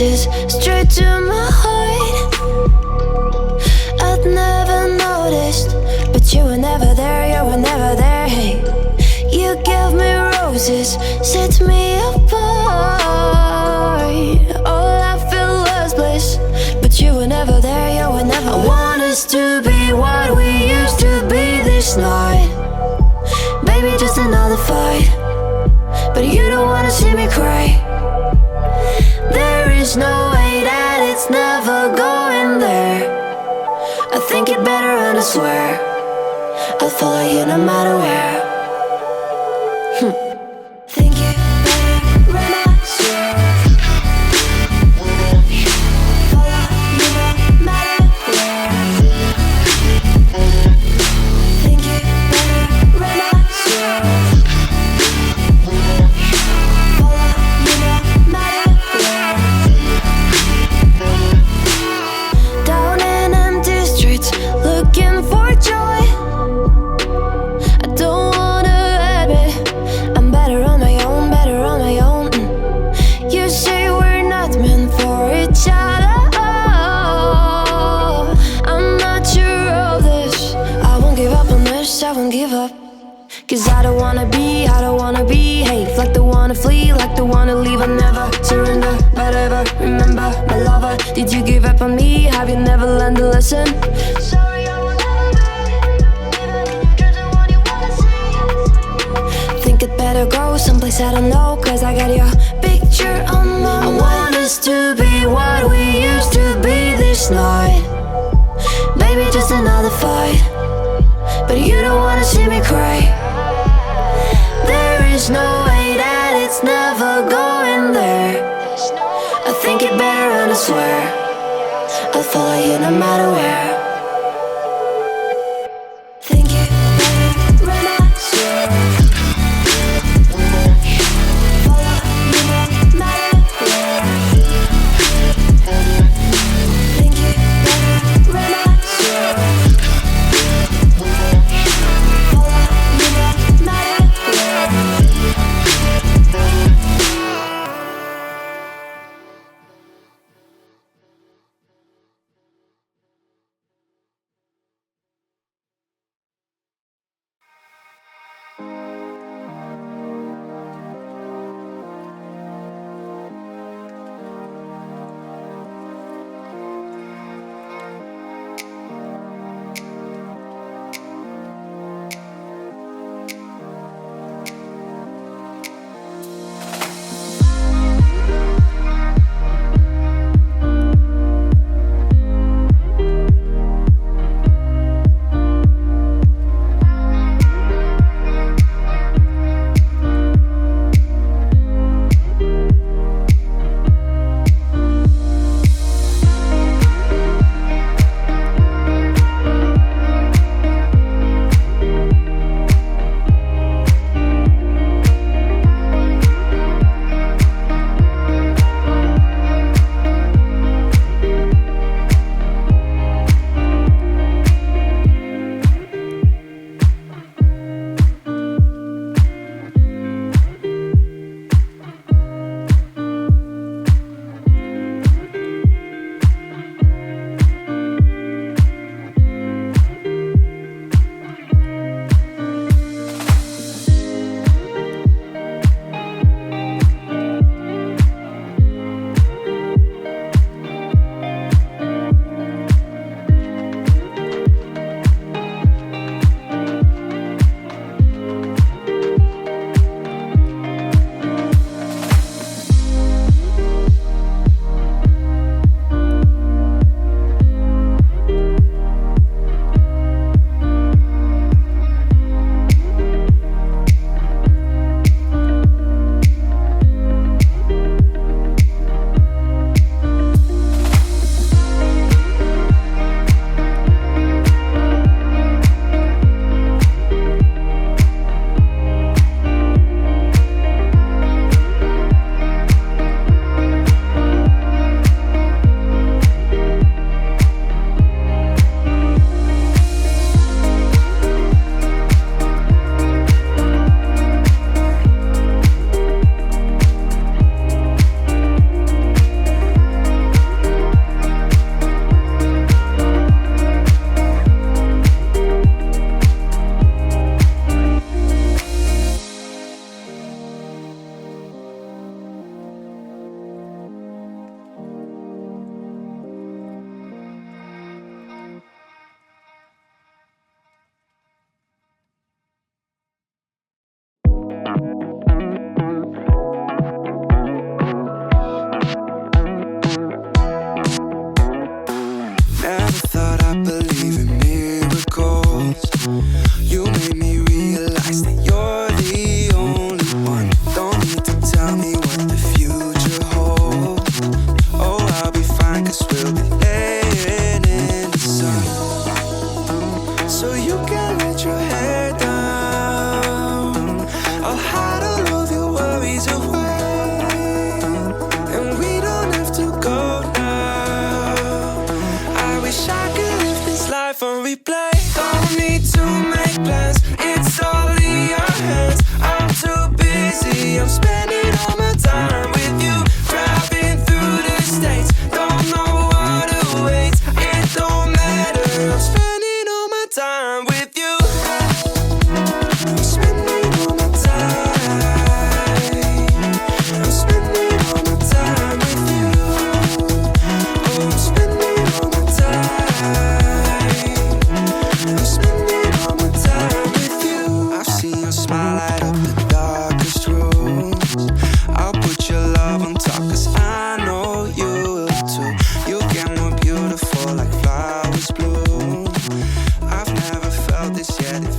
roses straight to my heart. I'd never noticed, but you were never there, you were never there. Hey, you gave me roses, set me apart. All I feel was bliss, but you were never there, you were never there. I want us to be what we used to be this night. Baby, just another fight, but you don't wanna see me cry. There is no way that it's never going there. I think it better and I swear I'll follow you no matter where. Think it better and I swear follow you no matter where. Think it better and I swear follow you no matter where. Down in empty streets, looking for joy. I don't wanna admit I'm better on my own, better on my own. You say we're not meant for each other. I'm not sure of this. I won't give up on this, I won't give up. Cause I don't wanna be, I don't wanna behave like the one to flee, like the one to leave. I never surrender, but ever remember my lover. Did you give up on me? Have you never learned a lesson? Sorry, I will never be, even in your dreams, the one you wanna see. Think it better go someplace I don't know, cause I got your picture on my mind. I want us to be what we used to be this night. Baby, just another fight, but you don't wanna see me cry. There is no way that it's never going there. I think it better and I swear I'll follow you no matter where. Never thought I'd believe in miracles. You made me realize that you're the only one. Don't need to tell me what the future holds. Oh, I'll be fine, 'cause we'll be laying in the sun. So you can let your hair down. I'll hide all of your worries away, and we don't have to go now. I wish I could live this life on replay. Don't need to make plans, it's all in your hands. I'm too busy, I'm spending all my time with you. Driving through the states, don't know what awaits. It don't matter, I'm spending all my time with you. I'm spending all my time. I'm spending all my time with you. Oh, I'm spending all my time. I'm spending all my time with you. I've seen your smile light up the darkest rooms. I'll put your love on top, 'cause I know you will too. You get more beautiful like flowers bloom. I've never felt this yet. It